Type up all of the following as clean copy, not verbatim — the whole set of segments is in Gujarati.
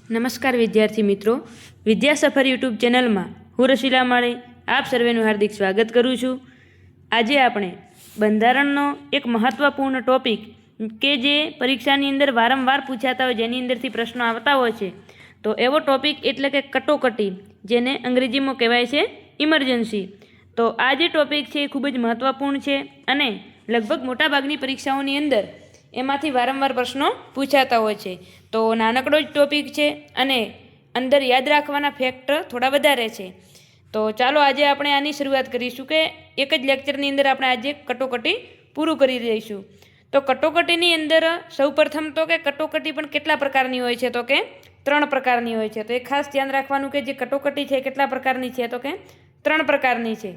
નમસ્કાર વિદ્યાર્થી મિત્રો, વિદ્યા સફર યુટ્યુબ ચેનલમાં હું રસીલા માળે આપ સર્વેનું હાર્દિક સ્વાગત કરું છું. આજે આપણે બંધારણનો એક મહત્ત્વપૂર્ણ ટોપિક કે જે પરીક્ષાની અંદર વારંવાર પૂછાતા હોય, જેની અંદરથી પ્રશ્નો આવતા હોય છે, તો એવો ટોપિક એટલે કે કટોકટી, જેને અંગ્રેજીમાં કહેવાય છે ઇમરજન્સી. તો આ જે ટોપિક છે એ ખૂબ જ મહત્ત્વપૂર્ણ છે અને લગભગ મોટાભાગની પરીક્ષાઓની અંદર એમાંથી વારંવાર પ્રશ્નો પૂછાતા હોય છે. તો નાનકડો જ ટોપિક છે અને અંદર યાદ રાખવાના ફેક્ટર થોડા વધારે છે. તો ચાલો આજે આપણે આની શરૂઆત કરીશું કે એક જ લેક્ચરની અંદર આપણે આજે કટોકટી પૂરું કરી દઈશું. તો કટોકટીની અંદર સૌપ્રથમ તો કે કટોકટી પણ કેટલા પ્રકારની હોય છે, તો કે 3 પ્રકારની હોય છે. તો એ ખાસ ધ્યાન રાખવાનું કે જે કટોકટી છે કેટલા પ્રકારની છે, તો કે 3 પ્રકારની છે.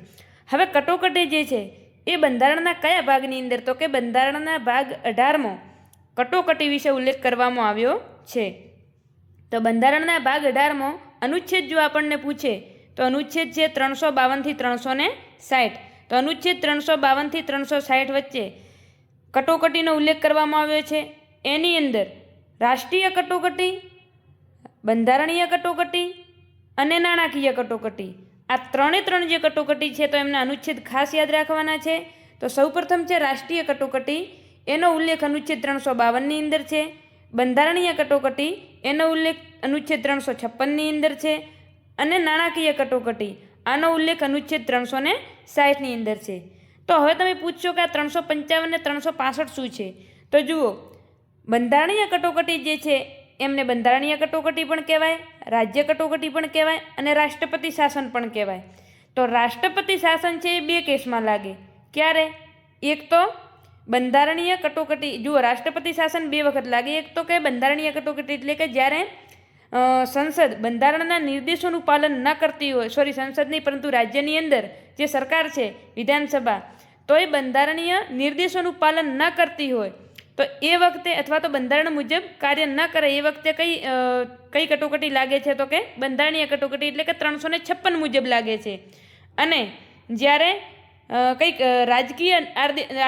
હવે કટોકટી જે છે એ બંધારણના કયા ભાગની અંદર, તો કે બંધારણના ભાગ 18માં કટોકટી વિશે ઉલ્લેખ કરવામાં આવ્યો છે. તો બંધારણના ભાગ 18માં અનુચ્છેદ જો આપણને પૂછે તો અનુચ્છેદ છે 352 થી 360. તો અનુચ્છેદ 352 થી 360 વચ્ચે કટોકટીનો ઉલ્લેખ કરવામાં આવ્યો છે. એની અંદર રાષ્ટ્રીય કટોકટી, બંધારણીય કટોકટી અને નાણાકીય કટોકટી, આ ત્રણે જે કટોકટી છે તો એમના અનુચ્છેદ ખાસ યાદ રાખવાના છે. તો સૌપ્રથમ છે રાષ્ટ્રીય કટોકટી, એનો ઉલ્લેખ અનુચ્છેદ 352ની અંદર છે. બંધારણીય કટોકટી, એનો ઉલ્લેખ અનુચ્છેદ 356ની અંદર છે. અને નાણાકીય કટોકટી, આનો ઉલ્લેખ અનુચ્છેદ 360ની અંદર છે. તો હવે તમે પૂછશો કે આ 355 અને 365 શું છે? તો જુઓ, બંધારણીય કટોકટી જે છે એમને બંધારણીય કટોકટી પણ કહેવાય, રાજ્ય કટોકટી પણ કહેવાય અને રાષ્ટ્રપતિ શાસન પણ કહેવાય. તો રાષ્ટ્રપતિ શાસન છે એ 2 કેસમાં લાગે. ક્યારે? એક તો બંધારણીય કટોકટી, જુઓ રાષ્ટ્રપતિ શાસન 2 વખત લાગે. એક તો કે બંધારણીય કટોકટી એટલે કે જ્યારે સંસદ બંધારણના નિર્દેશોનું પાલન ન કરતી હોય, સંસદ નહીં પરંતુ રાજ્યની અંદર જે સરકાર છે વિધાનસભા, તો એ બંધારણીય નિર્દેશોનું પાલન ન કરતી હોય તો એ વખતે, અથવા તો બંધારણ મુજબ કાર્ય ન કરે એ વખતે કઈ કટોકટી લાગે છે, તો કે બંધારણીય કટોકટી એટલે કે 356 મુજબ લાગે છે. અને જ્યારે કંઈક રાજકીય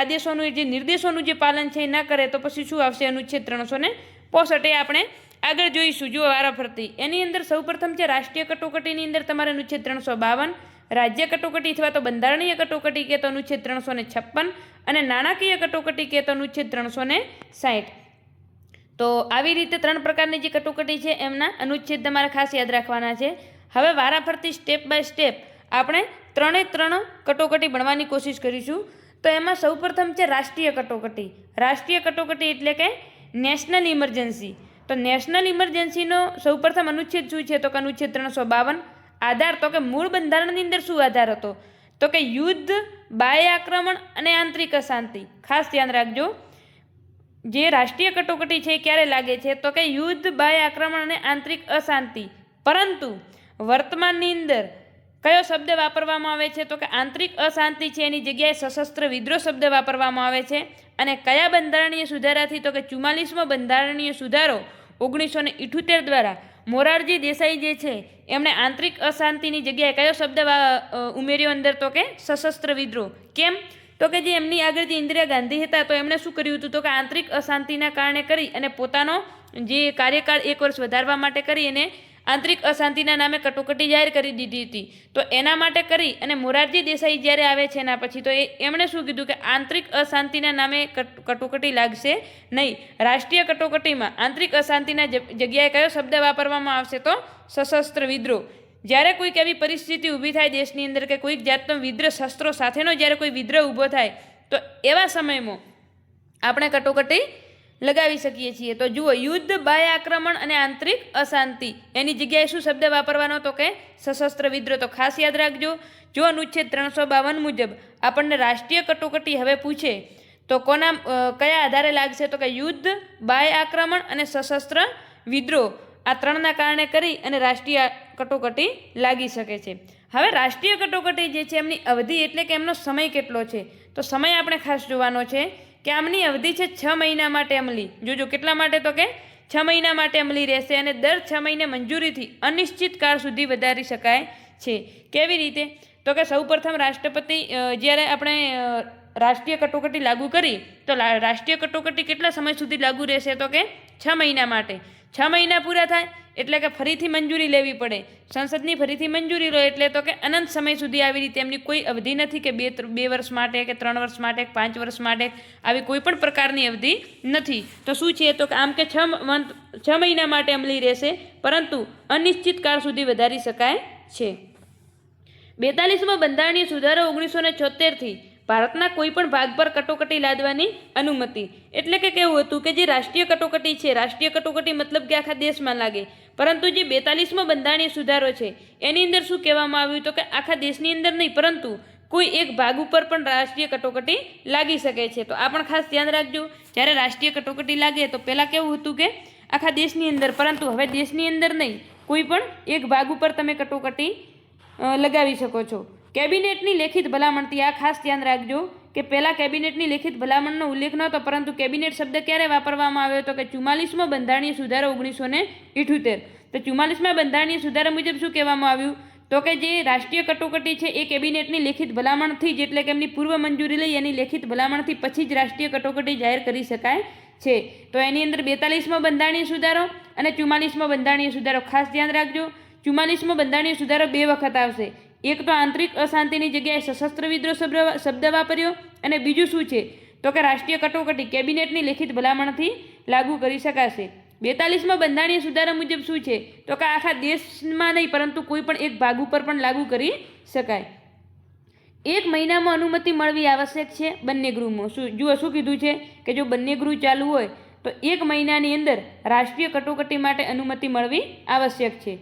આદેશોનું જે નિર્દેશોનું જે પાલન છે એ ન કરે તો પછી શું આવશે? અનુચ્છેદ 365. એ આપણે આગળ જોઈશું. જુઓ વારાફરતી એની અંદર સૌપ્રથમ છે રાષ્ટ્રીય કટોકટીની અંદર તમારે અનુચ્છેદ 352, રાજ્ય કટોકટી અથવા તો બંધારણીય કટોકટી કે તો અનુચ્છેદ 356 અને નાણાકીય કટોકટી કે તો અનુચ્છેદ 360. તો આવી રીતે 3 પ્રકારની જે કટોકટી છે એમના અનુચ્છેદ તમારે ખાસ યાદ રાખવાના છે. હવે વારાફરતી સ્ટેપ બાય સ્ટેપ આપણે 3 કટોકટી ભણવાની કોશિશ કરીશું. તો એમાં સૌપ્રથમ છે રાષ્ટ્રીય કટોકટી. રાષ્ટ્રીય કટોકટી એટલે કે નેશનલ ઇમરજન્સી. તો નેશનલ ઇમરજન્સીનો સૌપ્રથમ અનુચ્છેદ શું છે, તો કે અનુચ્છેદ 352. આધાર, તો કે મૂળ બંધારણની અંદર શું આધાર હતો, તો કે યુદ્ધ, બાહ્ય આક્રમણ અને આંતરિક અશાંતિ. ખાસ ધ્યાન રાખજો, જે રાષ્ટ્રીય કટોકટી છે ક્યારે લાગે છે, તો કે યુદ્ધ, બાહ્ય આક્રમણ અને આંતરિક અશાંતિ. પરંતુ વર્તમાનની અંદર કયો શબ્દ વાપરવામાં આવે છે, તો કે આંતરિક અશાંતિ છે એની જગ્યાએ સશસ્ત્ર વિદ્રોહ શબ્દ વાપરવામાં આવે છે. અને કયા બંધારણીય સુધારાથી, તો કે 44મો બંધારણીય સુધારો 1978 દ્વારા મોરારજી દેસાઈ જે છે એમણે આંતરિક અશાંતિની જગ્યાએ કયો શબ્દ ઉમેર્યો અંદર, તો કે સશસ્ત્ર વિદ્રોહ. કેમ? તો કે જે એમની આગળ જે ઇન્દિરા ગાંધી હતા તો એમણે શું કર્યું હતું, તો કે આંતરિક અશાંતિના કારણે કરી અને પોતાનો જે કાર્યકાળ 1 વર્ષ વધારવા માટે કરી અને આંતરિક અશાંતિના નામે કટોકટી જાહેર કરી દીધી હતી. તો એના માટે કરી અને મોરારજી દેસાઈ જ્યારે આવે છે એના પછી તો એમણે શું કીધું કે આંતરિક અશાંતિના નામે કટોકટી લાગશે નહીં. રાષ્ટ્રીય કટોકટીમાં આંતરિક અશાંતિના જગ્યાએ કયો શબ્દ વાપરવામાં આવશે, તો સશસ્ત્ર વિદ્રોહ. જ્યારે કોઈક એવી પરિસ્થિતિ ઊભી થાય દેશની અંદર કે કોઈક જાતનો વિદ્રોહ, શસ્ત્રો સાથેનો જ્યારે કોઈ વિદ્રોહ ઊભો થાય તો એવા સમયમાં આપણે કટોકટી લગાવી શકીએ છીએ. તો જુઓ, યુદ્ધ, બાહ્ય આક્રમણ અને આંતરિક અશાંતિ એની જગ્યાએ શું શબ્દ વાપરવાનો, તો કે સશસ્ત્ર વિદ્રોહ. તો ખાસ યાદ રાખજો, જો અનુચ્છેદ 352 મુજબ આપણને રાષ્ટ્રીય કટોકટી હવે પૂછે તો કયા આધારે લાગશે, તો કે યુદ્ધ, બાહ્ય આક્રમણ અને સશસ્ત્ર વિદ્રોહ, આ 3ના કારણે કરી અને રાષ્ટ્રીય કટોકટી લાગી શકે છે. હવે રાષ્ટ્રીય કટોકટી જે છે એમની અવધિ એટલે કે એમનો સમય કેટલો છે, તો સમય આપણે ખાસ જોવાનો છે કે આમની અવધિ છે 6 મહિના માટે અમલી. જોજો કેટલા માટે, તો કે 6 મહિના માટે અમલી રહેશે અને દર 6 મહિને મંજૂરીથી અનિશ્ચિત કાળ સુધી વધારી શકાય છે. કેવી રીતે? તો કે સૌપ્રથમ રાષ્ટ્રપતિ જ્યારે આપણે રાષ્ટ્રીય કટોકટી લાગુ કરી તો રાષ્ટ્રીય કટોકટી કેટલા સમય સુધી લાગુ રહેશે, તો કે 6 મહિના માટે. 6 મહિના પૂરા થાય એટલે કે ફરીથી મંજૂરી લેવી પડે. સંસદની ફરીથી મંજૂરી લો એટલે તો કે અનંત સમય સુધી આવી રીતે એમની કોઈ અવધિ નથી કે બે વર્ષ માટે કે 3 વર્ષ માટે 5 વર્ષ માટે, આવી કોઈ પણ પ્રકારની અવધિ નથી. તો શું છે તો કે આમ કે 6 મહિના માટે અમલી રહેશે, પરંતુ અનિશ્ચિત કાળ સુધી વધારી શકાય છે. 42મો બંધારણીય સુધારો 1976થી ભારતના કોઈ પણ ભાગ પર કટોકટી લાદવાની અનુમતિ. એટલે કે કેવું હતું કે જે રાષ્ટ્રીય કટોકટી છે, રાષ્ટ્રીય કટોકટી મતલબ કે આખા દેશમાં લાગે, પરંતુ જે 42મો બંધારણીય સુધારો છે એની અંદર શું કહેવામાં આવ્યું તો કે આખા દેશની અંદર નહીં, પરંતુ કોઈ એક ભાગ ઉપર પણ રાષ્ટ્રીય કટોકટી લાગી શકે છે. તો આ પણ ખાસ ધ્યાન રાખજો. જ્યારે રાષ્ટ્રીય કટોકટી લાગે તો પહેલાં કેવું હતું કે આખા દેશની અંદર, પરંતુ હવે દેશની અંદર નહીં, કોઈ પણ એક ભાગ ઉપર તમે કટોકટી લગાવી શકો છો. કેબિનેટની લેખિત ભલામણથી, આ ખાસ ધ્યાન રાખજો કે પહેલાં કેબિનેટની લેખિત ભલામણનો ઉલ્લેખ નહોતો, પરંતુ કેબિનેટ શબ્દ ક્યારે વાપરવામાં આવ્યો હતો કે 44મો બંધારણીય સુધારો 1978. તો 44મા બંધારણીય સુધારા મુજબ શું કહેવામાં આવ્યું તો કે જે રાષ્ટ્રીય કટોકટી છે એ કેબિનેટની લેખિત ભલામણથી જ, એટલે કે એમની પૂર્વ મંજૂરી લઈ એની લેખિત ભલામણથી પછી જ રાષ્ટ્રીય કટોકટી જાહેર કરી શકાય છે. તો એની અંદર 42મો બંધારણીય સુધારો અને 44મો બંધારણીય સુધારો ખાસ ધ્યાન રાખજો. 44મો બંધારણીય સુધારો 2 વખત આવશે. એક તો આંતરિક અશાંતિની જગ્યાએ સશસ્ત્ર વિદ્રોહ શબ્દ વાપર્યો, અને બીજું શું છે તો કે રાષ્ટ્રીય કટોકટી કેબિનેટની લેખિત ભલામણથી લાગુ કરી શકાશે. 42મા બંધારણીય સુધારા મુજબ શું છે તો કે આખા દેશમાં નહીં, પરંતુ કોઈ પણ એક ભાગ ઉપર પણ લાગુ કરી શકાય. 1 મહિનામાં અનુમતિ મળવી આવશ્યક છે બંને ગૃહમાં. શું કીધું છે કે જો બંને ગૃહ ચાલુ હોય તો 1 મહિનાની અંદર રાષ્ટ્રીય કટોકટી માટે અનુમતિ મળવી આવશ્યક છે.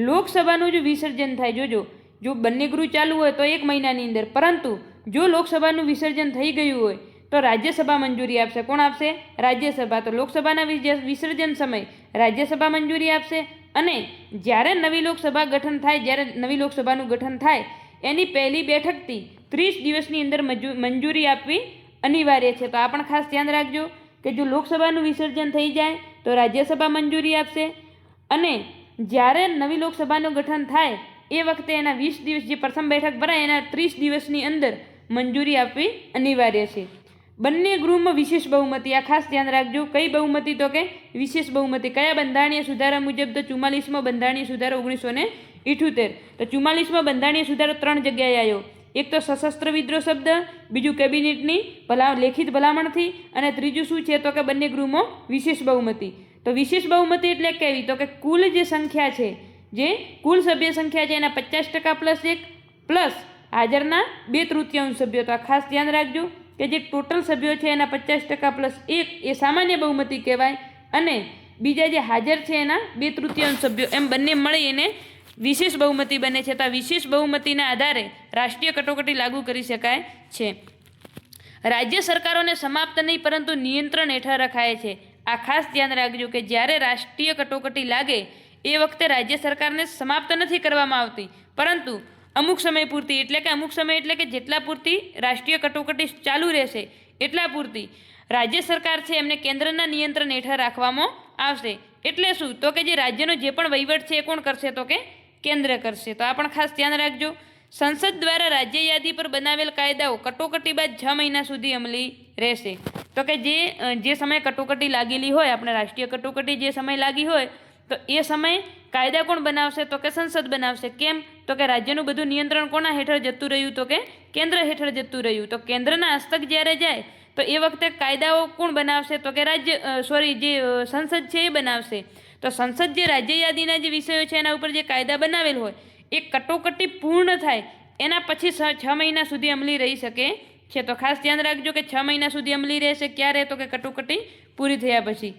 લોકસભાનું જો વિસર્જન થાય, જો બંને ગૃહ ચાલુ હોય તો 1 મહિનાની અંદર, પરંતુ જો લોકસભાનું વિસર્જન થઈ ગયું હોય તો રાજ્યસભા મંજૂરી આપશે. કોણ આપશે? રાજ્યસભા. તો લોકસભાના વિસર્જન સમય રાજ્યસભા મંજૂરી આપશે, અને જ્યારે નવી લોકસભાનું ગઠન થાય એની પહેલી બેઠકથી 30 દિવસની અંદર મંજૂરી આપવી અનિવાર્ય છે. તો આ પણ ખાસ ધ્યાન રાખજો કે જો લોકસભાનું વિસર્જન થઈ જાય તો રાજ્યસભા મંજૂરી આપશે, અને જ્યારે નવી લોકસભાનું ગઠન થાય એ વખતે એના 20 દિવસ, જે પ્રથમ બેઠક ભરાય એના 30 દિવસની અંદર મંજૂરી આપવી અનિવાર્ય છે. બંને ગૃહમાં વિશેષ બહુમતી, આ ખાસ ધ્યાન રાખજો. કઈ બહુમતી તો કે વિશેષ બહુમતી. કયા બંધારણીય સુધારા મુજબ? તો 44મો બંધારણીય સુધારો 1978. તો 44મો બંધારણીય સુધારો 3 જગ્યાએ આવ્યો. એક તો સશસ્ત્ર વિદ્રોહ શબ્દ, બીજું કેબિનેટની લેખિત ભલામણથી, અને ત્રીજું શું છે તો કે બંને ગૃહમાં વિશેષ બહુમતી. તો વિશેષ બહુમતી એટલે કેવી તો કે કુલ જે સંખ્યા છે, જે કુલ સભ્ય સંખ્યા છે એના 50% +1 પ્લસ હાજરના 2/3 સભ્યો. તો આ ખાસ ધ્યાન રાખજો કે જે ટોટલ સભ્યો છે એના 50% +1 એ સામાન્ય બહુમતી કહેવાય, અને બીજા જે હાજર છે એના 2/3 સભ્યો, એમ બંને મળી એને વિશેષ બહુમતી બને છે. તો આ વિશેષ બહુમતીના આધારે રાષ્ટ્રીય કટોકટી લાગુ કરી શકાય છે. રાજ્ય સરકારોને સમાપ્ત નહીં પરંતુ નિયંત્રણ હેઠળ રખાય છે. આ ખાસ ધ્યાન રાખજો કે જ્યારે રાષ્ટ્રીય કટોકટી લાગે એ વખતે રાજ્ય સરકારને સમાપ્ત નથી કરવામાં આવતી, પરંતુ અમુક સમય પૂરતી, એટલે કે જેટલા પૂરતી રાષ્ટ્રીય કટોકટી ચાલુ રહેશે એટલા પૂરતી રાજ્ય સરકાર છે એમને કેન્દ્રના નિયંત્રણ હેઠળ રાખવામાં આવશે. એટલે શું તો કે જે રાજ્યનો જે પણ વહીવટ છે એ કોણ કરશે તો કે કેન્દ્ર કરશે. તો આ પણ ખાસ ધ્યાન રાખજો. સંસદ દ્વારા રાજ્ય યાદી પર બનાવેલ કાયદાઓ કટોકટી બાદ 6 મહિના સુધી અમલી રહેશે. તો કે જે સમયે કટોકટી લાગેલી હોય, આપણે રાષ્ટ્રીય કટોકટી જે સમય લાગી હોય તો એ સમયે કાયદા કોણ બનાવશે તો કે સંસદ બનાવશે. કેમ તો કે રાજ્યનું બધું નિયંત્રણ કોના હેઠળ જતું રહ્યું તો કે કેન્દ્ર હેઠળ જતું રહ્યું. તો કેન્દ્રના હસ્તક જ્યારે જાય તો એ વખતે કાયદાઓ કોણ બનાવશે તો કે સંસદ છે એ બનાવશે. તો સંસદ જે રાજ્ય યાદીના જે વિષયો છે એના ઉપર જે કાયદા બનાવેલ હોય એ કટોકટી પૂર્ણ થાય એના પછી 6 મહિના સુધી અમલી રહી શકે છે. તો ખાસ ધ્યાન રાખજો કે 6 મહિના સુધી અમલી રહેશે. ક્યારે તો કે કટોકટી પૂરી થયા પછી.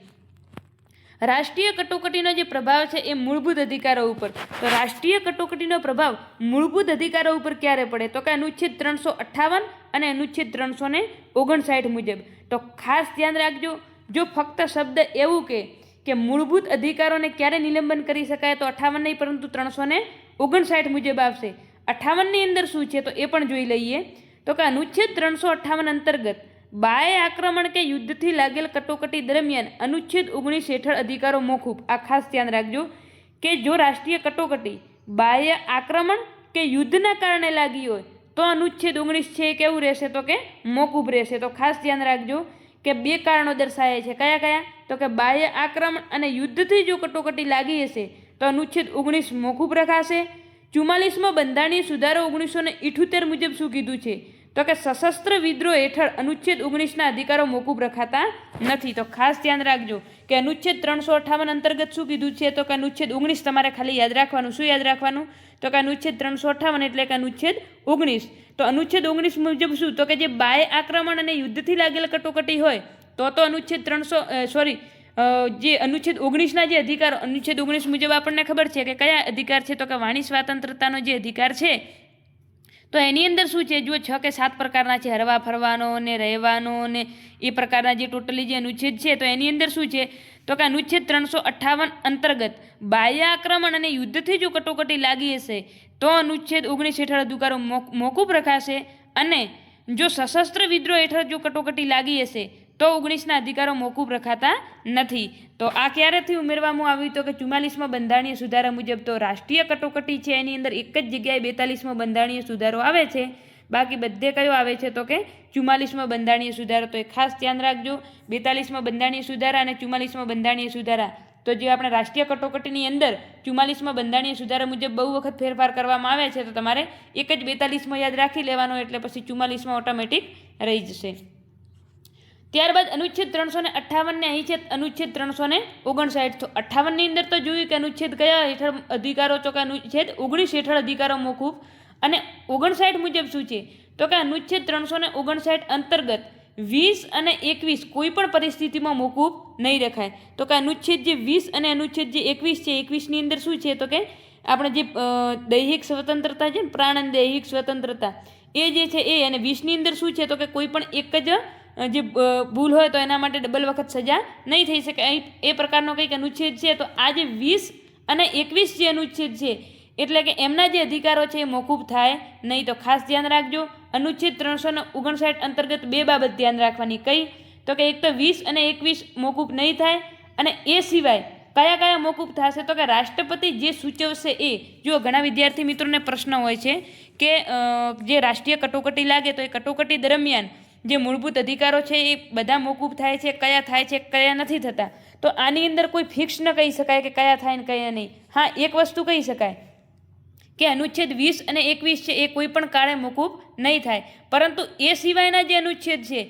રાષ્ટ્રીય કટોકટીનો જે પ્રભાવ છે એ મૂળભૂત અધિકારો ઉપર. તો રાષ્ટ્રીય કટોકટીનો પ્રભાવ મૂળભૂત અધિકારો ઉપર ક્યારે પડે તો કે અનુચ્છેદ 358 અને અનુચ્છેદ 359 મુજબ. તો ખાસ ધ્યાન રાખજો, જો ફક્ત શબ્દ એવું કે મૂળભૂત અધિકારોને ક્યારે નિલંબન કરી શકાય તો 58 નહીં પરંતુ 359 મુજબ આવશે. 58ની અંદર શું છે તો એ પણ જોઈ લઈએ. તો કે અનુચ્છેદ 358 અંતર્ગત બાહ્ય આક્રમણ કે યુદ્ધથી લાગેલ કટોકટી દરમિયાન અનુચ્છેદ 19 હેઠળ અધિકારો મોકૂફ. આ ખાસ ધ્યાન રાખજો કે જો રાષ્ટ્રીય કટોકટી બાહ્ય આક્રમણ કે યુદ્ધના કારણે લાગી હોય તો અનુચ્છેદ 19 છે કેવું રહેશે તો કે મોકૂફ રહેશે. તો ખાસ ધ્યાન રાખજો કે 2 કારણો દર્શાવે છે. કયા તો કે બાહ્ય આક્રમણ અને યુદ્ધથી જો કટોકટી લાગી હશે તો અનુચ્છેદ 19 મોકૂફ રખાશે। 44મો બંધારણીય સુધારો 1978 મુજબ શું કીધું છે તો કે સશસ્ત્ર વિદ્રોહ હેઠળ અનુચ્છેદ 19ના અધિકારો મોકૂફ રખાતા નથી। તો ખાસ ધ્યાન રાખજો કે અનુચ્છેદ 358 અંતર્ગત શું કીધું છે તો કે અનુચ્છેદ 19 તમારે ખાલી યાદ રાખવાનું। શું યાદ રાખવાનું તો કે અનુચ્છેદ 358 એટલે કે અનુચ્છેદ 19। તો અનુચ્છેદ 19 મુજબ શું તો કે જે બાહ્ય આક્રમણ અને યુદ્ધથી લાગેલ કટોકટી હોય તો અનુચ્છેદ જે અનુચ્છેદ 19ના જે અધિકારો અનુચ્છેદ 19 મુજબ આપણને ખબર છે કે કયા અધિકાર છે તો કે વાણી સ્વાતંત્રતાનો જે અધિકાર છે તો એની અંદર શું છે જો 6 કે 7 પ્રકારના છે, હરવા ફરવાનો ને રહેવાનો ને એ પ્રકારના જે ટોટલી જે અનુચ્છેદ છે તો એની અંદર શું છે તો કે અનુચ્છેદ 358 અંતર્ગત બાહ્ય આક્રમણ અને યુદ્ધથી જો કટોકટી લાગી હશે તો અનુચ્છેદ 19 હેઠળ અધિકારો મોકૂફ રખાશે અને જો સશસ્ત્ર વિદ્રોહ હેઠળ જો કટોકટી લાગી હશે તો 19ના અધિકારો મોકૂફ રખાતા નથી। તો આ ક્યારેથી ઉમેરવામાં આવ્યું તો કે 44મા બંધારણીય સુધારા મુજબ। તો રાષ્ટ્રીય કટોકટી છે એની અંદર એક જ જગ્યાએ 42મો બંધારણીય સુધારો આવે છે, બાકી બધે કયો આવે છે તો કે 44મો બંધારણીય સુધારો। તો એ ખાસ ધ્યાન રાખજો 42મા બંધારણીય સુધારા અને 44મા બંધારણીય સુધારા। તો જે આપણે રાષ્ટ્રીય કટોકટીની અંદર 44મા બંધારણીય સુધારા મુજબ બહુ વખત ફેરફાર કરવામાં આવે છે તો તમારે એક જ 42મો યાદ રાખી લેવાનો એટલે પછી 44મા ઓટોમેટિક રહી જશે। ત્યારબાદ અનુચ્છેદ 358 ને અહીં છે અનુચ્છેદ 359। તો 58ની અંદર તો જોયું કે અનુચ્છેદ કયા હેઠળ અધિકારો તો કે અનુચ્છેદ 19 હેઠળ અધિકારો મોકૂફ અને 59 મુજબ શું છે તો કે અનુચ્છેદ 359 અંતર્ગત 20 અને 21 કોઈ પણ પરિસ્થિતિમાં મોકૂફ નહીં રખાય। તો કે અનુચ્છેદ જે 20 અને અનુચ્છેદ જે 21 છે 21ની અંદર શું છે તો કે આપણે જે દૈહિક સ્વતંત્રતા છે ને પ્રાણ અને દૈહિક સ્વતંત્રતા એ જે છે એ, અને 20ની અંદર શું છે તો કે કોઈ પણ એક જ જે ભૂલ હોય તો એના માટે ડબલ વખત સજા નહીં થઈ શકે એ પ્રકારનો કંઈક અનુચ્છેદ છે। તો આ જે 20 અને 21 જે અનુચ્છેદ છે એટલે કે એમના જે અધિકારો છે એ મોકૂફ થાય નહીં। તો ખાસ ધ્યાન રાખજો અનુચ્છેદ 359 અંતર્ગત બે બાબત ધ્યાન રાખવાની, કઈ તો કે એક તો 20 અને 21 મોકૂફ નહીં થાય અને એ સિવાય કયા કયા મોકૂફ થશે તો કે રાષ્ટ્રપતિ જે સૂચવશે એ। જો ઘણા વિદ્યાર્થી મિત્રોને પ્રશ્ન હોય છે કે જે રાષ્ટ્રીય કટોકટી લાગે તો એ કટોકટી દરમિયાન જે મૂળભૂત અધિકારો છે એ બધા મોકૂફ થાય છે, કયા થાય છે કયા નથી થતા। તો આની અંદર કોઈ ફિક્સ ન કહી શકાય કે કયા થાય ને કયા નહીં। હા, એક વસ્તુ કહી શકાય કે અનુચ્છેદ 20 અને 21 છે એ કોઈ પણ કાળે મોકૂફ નહીં થાય, પરંતુ એ સિવાયના જે અનુચ્છેદ છે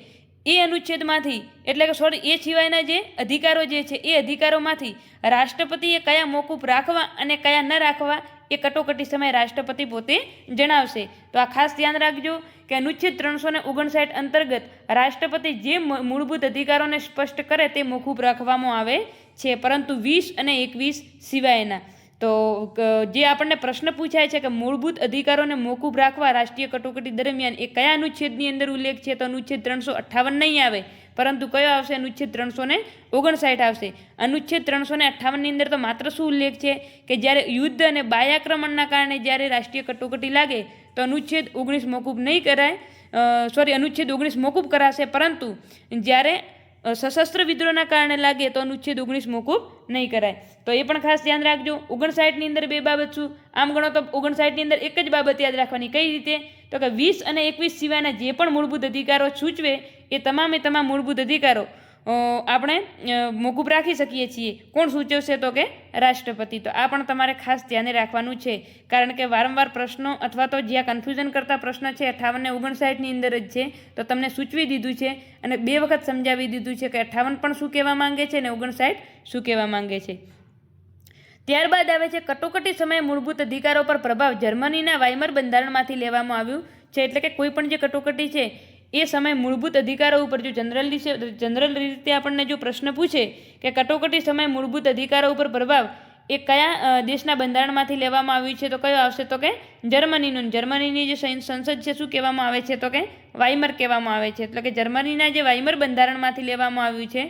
એ અનુચ્છેદમાંથી એટલે કે એ સિવાયના જે અધિકારો જે છે એ અધિકારોમાંથી રાષ્ટ્રપતિએ કયા મોકૂફ રાખવા અને કયા ન રાખવા એ કટોકટી સમયે રાષ્ટ્રપતિ પોતે જણાવશે। તો આ ખાસ ધ્યાન રાખજો કે અનુચ્છેદ 359 અંતર્ગત રાષ્ટ્રપતિ જે મૂળભૂત અધિકારોને સ્પષ્ટ કરે તે મોકૂફ રાખવામાં આવે છે, પરંતુ 20 અને 21 સિવાયના। તો જે આપણને પ્રશ્ન પૂછાય છે કે મૂળભૂત અધિકારોને મોકૂફ રાખવા રાષ્ટ્રીય કટોકટી દરમિયાન એ કયા અનુચ્છેદની અંદર ઉલ્લેખ છે તો અનુચ્છેદ 358 નહીં આવે, પરંતુ કયો આવશે અનુચ્છેદ 359 આવશે। અનુચ્છેદ 358ની અંદર તો માત્ર શું ઉલ્લેખ છે કે જ્યારે યુદ્ધ અને બાહ્યાક્રમણના કારણે જ્યારે રાષ્ટ્રીય કટોકટી લાગે તો અનુચ્છેદ 19 મોકૂફ નહીં કરાય, અનુચ્છેદ 19 મોકૂફ કરાશે, પરંતુ જ્યારે સશસ્ત્ર વિદ્રોહના કારણે લાગે તો અનુચ્છેદ 19 મોકૂફ નહીં કરાય। તો એ પણ ખાસ ધ્યાન રાખજો। 59ની અંદર બે બાબત શું, આમ ગણો તો 59ની અંદર એક જ બાબત યાદ રાખવાની, કઈ રીતે તો કે 20 અને 21 સિવાયના જે પણ મૂળભૂત અધિકારો સૂચવે એ તમામ મૂળભૂત અધિકારો આપણે મોકૂફ રાખી શકીએ છીએ। કોણ સૂચવશે તો કે રાષ્ટ્રપતિ। તો આ પણ તમારે ખાસ ધ્યાને રાખવાનું છે, કારણ કે વારંવાર પ્રશ્નો અથવા તો જ્યાં કન્ફ્યુઝન કરતા પ્રશ્ન છે 58 ને 59ની અંદર જ છે, તો તમને સૂચવી દીધું છે અને બે વખત સમજાવી દીધું છે કે 58 પણ શું કહેવા માંગે છે અને 59 શું કહેવા માંગે છે। ત્યારબાદ આવે છે કટોકટી સમયે મૂળભૂત અધિકારો પર પ્રભાવ જર્મનીના વાઇમર બંધારણમાંથી લેવામાં આવ્યું છે। એટલે કે કોઈ પણ જે કટોકટી છે એ સમયે મૂળભૂત અધિકારો ઉપર જો જનરલ રીતે આપણને જો પ્રશ્ન પૂછે કે કટોકટી સમયે મૂળભૂત અધિકારો ઉપર પ્રભાવ એ કયા દેશના બંધારણમાંથી લેવામાં આવ્યું છે તો કયો આવશે તો કે જર્મનીનું। જર્મનીની જે સંસદ છે શું કહેવામાં આવે છે તો કે વાઇમર કહેવામાં આવે છે। એટલે કે જર્મનીના જે વાઇમર બંધારણમાંથી લેવામાં આવ્યું છે।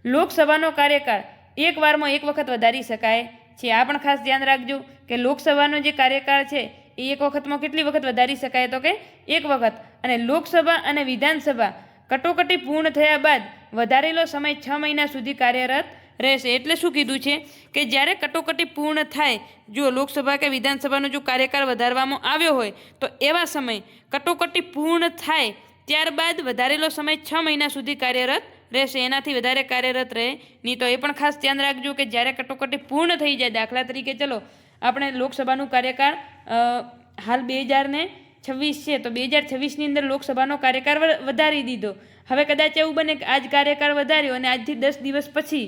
લોકસભાનો કાર્યકાળ એક વારમાં એક વખત વધારી શકાય છે। આ પણ ખાસ ધ્યાન રાખજો કે લોકસભાનો જે કાર્યકાળ છે એ એક વખતમાં કેટલી વખત વધારી શકાય તો કે એક વખત, અને લોકસભા અને વિધાનસભા કટોકટી પૂર્ણ થયા બાદ વધારેલો સમય 6 મહિના સુધી કાર્યરત રહેશે। એટલે શું કીધું છે કે જ્યારે કટોકટી પૂર્ણ થાય, જો લોકસભા કે વિધાનસભાનો જો કાર્યકાળ વધારવામાં આવ્યો હોય તો એવા સમય કટોકટી પૂર્ણ થાય ત્યારબાદ વધારેલો સમય 6 મહિના સુધી કાર્યરત રહેશે, એનાથી વધારે કાર્યરત રહે નહીં. તો એ પણ ખાસ ધ્યાન રાખજો કે જ્યારે કટોકટી પૂર્ણ થઈ જાય, દાખલા તરીકે ચલો આપણે લોકસભાનું કાર્યકાળ હાલ 2026 છે, તો 2026ની અંદર લોકસભાનો કાર્યકાળ વધારી દીધો. હવે કદાચ એવું બને કે આજ કાર્યકાળ વધાર્યો અને આજથી 10 દિવસ પછી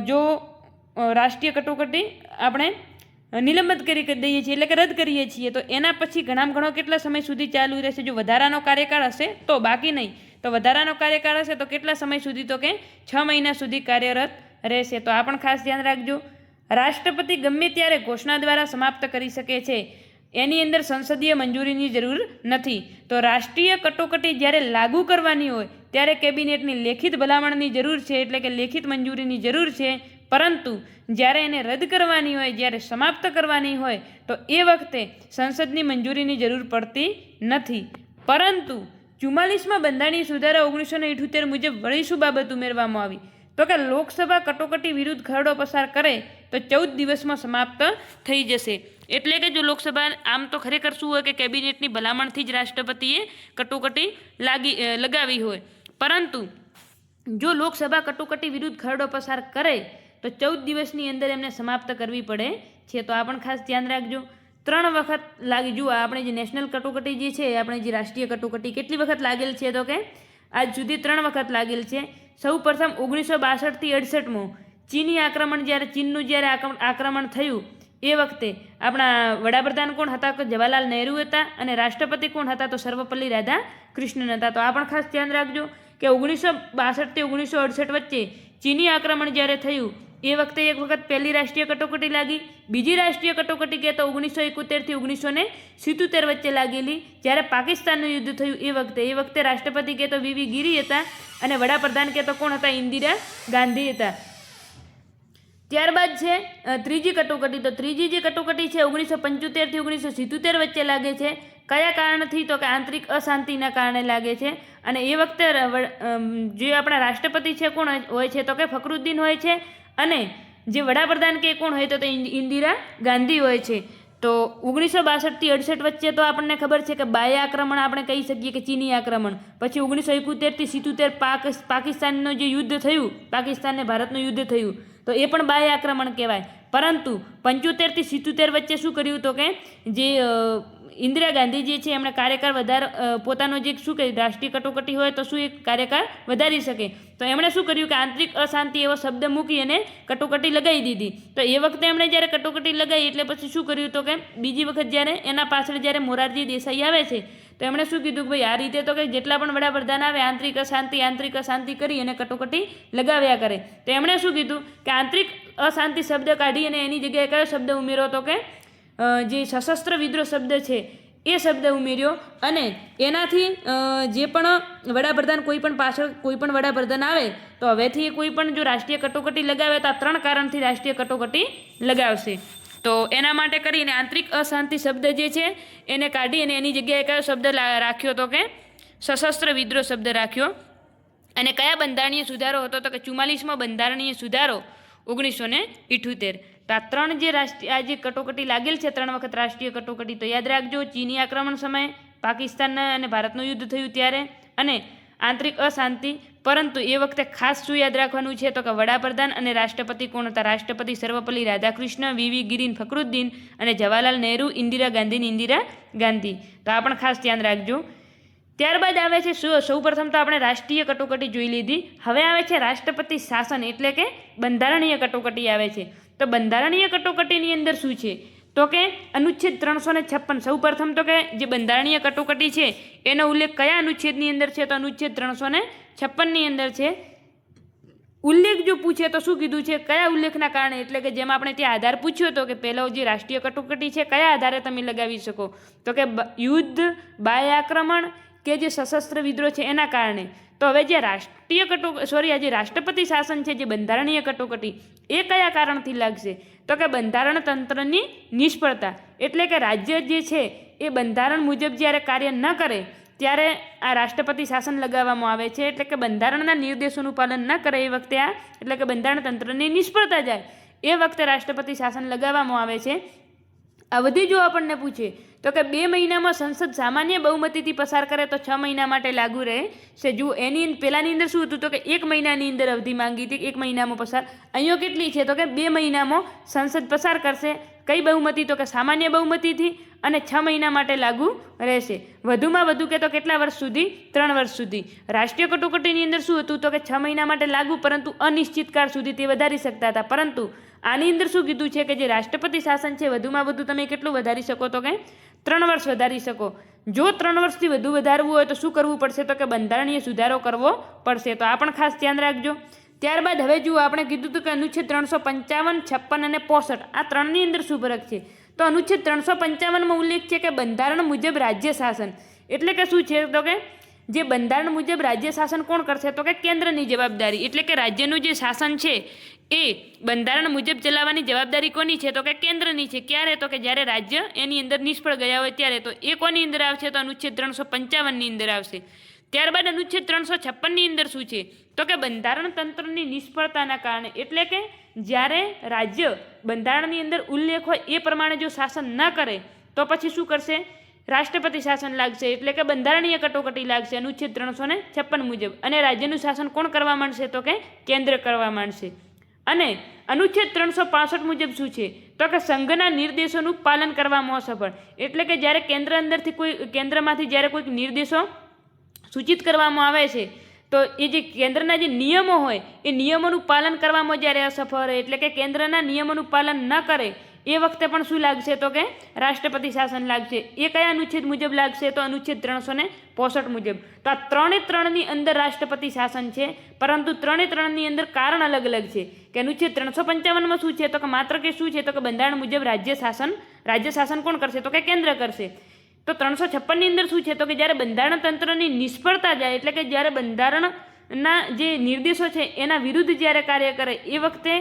જો રાષ્ટ્રીય કટોકટી આપણે નિલંબિત કરી દઈએ છીએ, એટલે કે રદ કરીએ છીએ, તો એના પછી ઘણામાં ઘણો કેટલા સમય સુધી ચાલુ રહેશે? જો વધારાનો કાર્યકાળ હશે તો, બાકી નહીં. તો વધારાનો કાર્યકાળ હશે તો કેટલા સમય સુધી? તો કે 6 મહિના સુધી કાર્યરત રહેશે. તો આ પણ ખાસ ધ્યાન રાખજો. રાષ્ટ્રપતિ ગમે ત્યારે ઘોષણા દ્વારા સમાપ્ત કરી શકે છે, એની અંદર સંસદીય મંજૂરીની જરૂર નથી. તો રાષ્ટ્રીય કટોકટી જ્યારે લાગુ કરવાની હોય ત્યારે કેબિનેટની લેખિત ભલામણની જરૂર છે, એટલે કે લેખિત મંજૂરીની જરૂર છે. પરંતુ જ્યારે એને રદ કરવાની હોય, જ્યારે સમાપ્ત કરવાની હોય, તો એ વખતે સંસદની મંજૂરીની જરૂર પડતી નથી. પરંતુ 44માં બંધારણીય સુધારા 1978 મુજબ વળી શું બાબત ઉમેરવામાં આવી? તો કે લોકસભા કટોકટી વિરુદ્ધ ખરડો પસાર કરે તો 14 દિવસમાં સમાપ્ત થઈ જશે. એટલે કે જો લોકસભા આમ તો ખરેખર શું હોય કે કેબિનેટની ભલામણથી જ રાષ્ટ્રપતિએ કટોકટી લગાવી હોય, પરંતુ જો લોકસભા કટોકટી વિરુદ્ધ ખરડો પસાર કરે તો 14 દિવસની અંદર એમને સમાપ્ત કરવી પડે છે. તો આ પણ ખાસ ધ્યાન રાખજો. 3 વખત લાગી જુઓ આપણે જે નેશનલ કટોકટી જે છે, આપણે જે રાષ્ટ્રીય કટોકટી કેટલી વખત લાગેલ છે? તો કે આજ સુધી 3 વખત લાગેલ છે. સૌ પ્રથમ 1962થી 68માં ચીની આક્રમણ, જ્યારે ચીનનું જ્યારે આક્રમણ થયું એ વખતે આપણા વડાપ્રધાન કોણ હતા? તો જવાહરલાલ નહેરુ હતા, અને રાષ્ટ્રપતિ કોણ હતા? તો સર્વપલ્લી રાધાકૃષ્ણન હતા. તો આ પણ ખાસ ધ્યાન રાખજો કે 1962થી 1968 વચ્ચે ચીની આક્રમણ જ્યારે થયું એ વખતે એક વખત પહેલી રાષ્ટ્રીય કટોકટી લાગી. બીજી રાષ્ટ્રીય કટોકટી કે તો 1971થી 1977 વચ્ચે લાગેલી, જ્યારે પાકિસ્તાનનું યુદ્ધ થયું એ વખતે રાષ્ટ્રપતિ કે તો વી ગિરી હતા, અને વડાપ્રધાન કે તો કોણ હતા? ઇન્દિરા ગાંધી હતા. ત્યારબાદ છે ત્રીજી કટોકટી. તો ત્રીજી જે કટોકટી છે 1975થી 1977 વચ્ચે લાગે છે. કયા કારણથી? તો કે આંતરિક અશાંતિના કારણે લાગે છે. અને એ વખતે જે આપણા રાષ્ટ્રપતિ છે કોણ હોય છે? તો કે ફખરુદ્દીન હોય છે, અને જે વડાપ્રધાન કે કોણ હોય? તો ઇન્દિરા ગાંધી હોય છે. તો 1962થી 68 વચ્ચે તો આપણને ખબર છે કે બાહ્ય આક્રમણ આપણે કહી શકીએ કે ચીની આક્રમણ. પછી 1971થી 77 પાકિસ્તાનનું જે યુદ્ધ થયું, પાકિસ્તાન ને ભારતનું યુદ્ધ થયું, તો એ પણ બાહ્ય આક્રમણ કહેવાય. પરંતુ 75થી 77 વચ્ચે શું કર્યું? તો કે જે ઇન્દિરા ગાંધી જે છે એમણે કાર્યકાળ પોતાનો જે શું કહે રાષ્ટ્રીય કટોકટી હોય તો શું એ કાર્યકાળ વધારી શકે, તો એમણે શું કર્યું કે આંતરિક અશાંતિ એવો શબ્દ મૂકી અને કટોકટી લગાવી દીધી. તો એ વખતે એમણે જ્યારે કટોકટી લગાવી એટલે પછી શું કર્યું? તો કે બીજી વખત જ્યારે એના પાછળ જ્યારે મોરારજી દેસાઈ આવે છે તો એમણે શું કીધું કે ભાઈ આ રીતે તો કે જેટલા પણ વડાપ્રધાન આવે આંતરિક અશાંતિ કરી અને કટોકટી લગાવ્યા કરે. તો એમણે શું કીધું કે આંતરિક અશાંતિ શબ્દ કાઢી અને એની જગ્યાએ કયો શબ્દ ઉમેરો? તો કે જે સશસ્ત્ર વિદ્રોહ શબ્દ છે એ શબ્દ ઉમેર્યો. અને એનાથી જે પણ વડાપ્રધાન કોઈ પણ પાછળ કોઈ પણ વડાપ્રધાન આવે તો હવેથી કોઈ પણ જો રાષ્ટ્રીય કટોકટી લગાવે તો આ 3 કારણથી રાષ્ટ્રીય કટોકટી લગાવશે. તો એના માટે કરીને આંતરિક અશાંતિ શબ્દ જે છે એને કાઢી અને એની જગ્યાએ કયો શબ્દ રાખ્યો? તો કે સશસ્ત્ર વિદ્રોહ શબ્દ રાખ્યો. અને કયા બંધારણીય સુધારો હતો? તો કે 44માં બંધારણીય સુધારો 1978. તો આ 3 જે આ જે કટોકટી લાગેલ છે 3 વખત રાષ્ટ્રીય કટોકટી, તો યાદ રાખજો ચીની આક્રમણ સમયે, પાકિસ્તાનના અને ભારતનું યુદ્ધ થયું ત્યારે, અને આંતરિક અશાંતિ. પરંતુ એ વખતે ખાસ શું યાદ રાખવાનું છે? તો કે વડાપ્રધાન અને રાષ્ટ્રપતિ કોણ હતા? રાષ્ટ્રપતિ સર્વપલ્લી રાધાકૃષ્ણ, વી ગિરી ફખરુદ્દીન, અને જવાહરલાલ નહેરુ, ઇન્દિરા ગાંધી. તો આ પણ ખાસ ધ્યાન રાખજો. ત્યારબાદ આવે છે સૌપ્રથમ તો આપણે રાષ્ટ્રીય કટોકટી જોઈ લીધી. હવે આવે છે રાષ્ટ્રપતિ શાસન, એટલે કે બંધારણીય કટોકટી આવે છે. તો બંધારણીય કટોકટીની અંદર શું છે? તો કે અનુચ્છેદ 356. સૌપ્રથમ તો કે જે બંધારણીય કટોકટી છે એનો ઉલ્લેખ કયા અનુચ્છેદની અંદર છે? તો અનુચ્છેદ 356ની અંદર છે. ઉલ્લેખ જો પૂછે તો શું કીધું છે? કયા ઉલ્લેખના કારણે? એટલે કે જેમ આપણે ત્યાં આધાર પૂછ્યો હતો કે પહેલો જે રાષ્ટ્રીય કટોકટી છે કયા આધારે તમે લગાવી શકો? તો કે યુદ્ધ, બાહ્ય આક્રમણ કે જે સશસ્ત્ર વિદ્રોહ છે એના કારણે. તો હવે જે આજે રાષ્ટ્રપતિ શાસન છે, જે બંધારણીય કટોકટી, એ કયા કારણથી લાગશે? તો કે બંધારણ તંત્રની નિષ્ફળતા. એટલે કે રાજ્ય જે છે એ બંધારણ મુજબ જ્યારે કાર્ય ન કરે ત્યારે આ રાષ્ટ્રપતિ શાસન લગાવવામાં આવે છે. એટલે કે બંધારણના નિર્દેશોનું પાલન ન કરે એ વખતે એટલે કે બંધારણ તંત્રની નિષ્ફળતા જાય એ વખતે રાષ્ટ્રપતિ શાસન લગાવવામાં આવે છે. આ બધી જો આપણને પૂછે તો કે 2 મહિનામાં સંસદ સામાન્ય બહુમતીથી પસાર કરે તો 6 મહિના માટે લાગુ રહે છે. જો એની પહેલાંની અંદર શું હતું તો કે 1 મહિનાની અંદર અવધિ માંગી હતી, 1 મહિનામાં પસાર. અહીંયા કેટલી છે તો કે 2 મહિનામાં સંસદ પસાર કરશે. કઈ બહુમતી તો કે સામાન્ય બહુમતીથી, અને 6 મહિના માટે લાગુ રહેશે. વધુમાં વધુ કે તો કેટલા વર્ષ સુધી? 3 વર્ષ સુધી. રાષ્ટ્રીય કટોકટીની અંદર શું હતું તો કે 6 મહિના માટે લાગુ, પરંતુ અનિશ્ચિત કાળ સુધી તે વધારી શકતા હતા. પરંતુ આની અંદર શું કીધું છે કે જે રાષ્ટ્રપતિ શાસન છે વધુમાં વધુ તમે કેટલું વધારી શકો તો કે 3 વર્ષ વધારી શકો. જો 3 વર્ષથી વધુ વધારવું હોય તો શું કરવું પડશે તો કે બંધારણીય સુધારો કરવો પડશે. તો આ પણ ખાસ ધ્યાન રાખજો. ત્યારબાદ હવે જુઓ, આપણે કીધું હતું કે અનુચ્છેદ 355, 56 અને 65 આ ત્રણની અંદર શું ફરક છે? તો અનુચ્છેદ 355માં ઉલ્લેખ છે કે બંધારણ મુજબ રાજ્ય શાસન, એટલે કે શું છે તો કે જે બંધારણ મુજબ રાજ્ય શાસન કોણ કરશે તો કે કેન્દ્રની જવાબદારી, એટલે કે રાજ્યનું જે શાસન છે એ બંધારણ મુજબ ચલાવવાની જવાબદારી કોની છે તો કે કેન્દ્રની છે. ક્યારે? તો કે જ્યારે રાજ્ય એની અંદર નિષ્ફળ ગયા હોય ત્યારે. તો એ કોની અંદર આવશે? તો અનુચ્છેદ 355ની અંદર આવશે. ત્યારબાદ અનુચ્છેદ 356ની અંદર શું છે તો કે બંધારણ તંત્રની નિષ્ફળતાના કારણે, એટલે કે જ્યારે રાજ્ય બંધારણની અંદર ઉલ્લેખ હોય એ પ્રમાણે જો શાસન ન કરે તો પછી શું કરશે? રાષ્ટ્રપતિ શાસન લાગશે, એટલે કે બંધારણીય કટોકટી લાગશે અનુચ્છેદ 356 મુજબ. અને રાજ્યનું શાસન કોણ કરવા માંડશે તો કે કેન્દ્ર કરવા માંડશે. અને અનુચ્છેદ 365 મુજબ શું છે તો કે સંઘના નિર્દેશોનું પાલન કરવામાં અસફળ, એટલે કે જ્યારે કેન્દ્રમાંથી જ્યારે કોઈક નિર્દેશો સૂચિત કરવામાં આવે છે તો એ જે કેન્દ્રના જે નિયમો હોય એ નિયમોનું પાલન કરવામાં જ્યારે અસફળ રહે, એટલે કે કેન્દ્રના નિયમોનું પાલન ન કરે એ વખતે પણ શું લાગશે તો કે રાષ્ટ્રપતિ શાસન લાગશે. એ કયા અનુચ્છેદ મુજબ લાગશે? તો અનુચ્છેદ 365 મુજબ. તો આ 3ની અંદર રાષ્ટ્રપતિ શાસન છે, પરંતુ 3ની અંદર કારણ અલગ અલગ છે. કે અનુચ્છેદ 355માં શું છે તો કે માત્ર કે શું છે તો કે બંધારણ મુજબ રાજ્ય શાસન કોણ કરશે તો કે કેન્દ્ર કરશે. તો 356ની અંદર શું છે તો કે જ્યારે બંધારણ તંત્રની નિષ્ફળતા જાય, એટલે કે જ્યારે બંધારણના જે નિર્દેશો છે એના વિરુદ્ધ જ્યારે કાર્ય કરે એ વખતે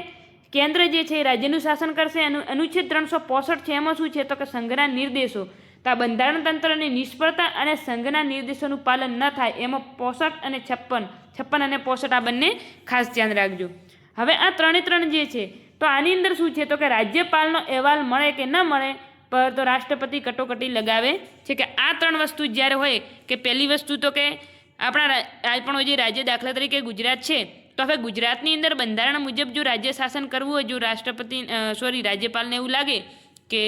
કેન્દ્ર જે છે એ રાજ્યનું શાસન કરશે. અનુચ્છેદ 365 છે એમાં શું છે તો કે સંઘના નિર્દેશો. તો આ બંધારણ તંત્રની નિષ્ફળતા અને સંઘના નિર્દેશોનું પાલન ન થાય એમાં 65 અને 56 અને 65 આ બંને ખાસ ધ્યાન રાખજો. હવે આ 3 જે છે તો આની અંદર શું છે તો કે રાજ્યપાલનો અહેવાલ મળે કે ન મળે પર તો રાષ્ટ્રપતિ કટોકટી લગાવે છે. કે આ 3 વસ્તુ જ્યારે હોય કે પહેલી વસ્તુ તો કે આપણો જે રાજ્ય દાખલા તરીકે ગુજરાત છે, તો હવે ગુજરાતની અંદર બંધારણ મુજબ જો રાજ્ય શાસન કરવું હોય, જો રાજ્યપાલને એવું લાગે કે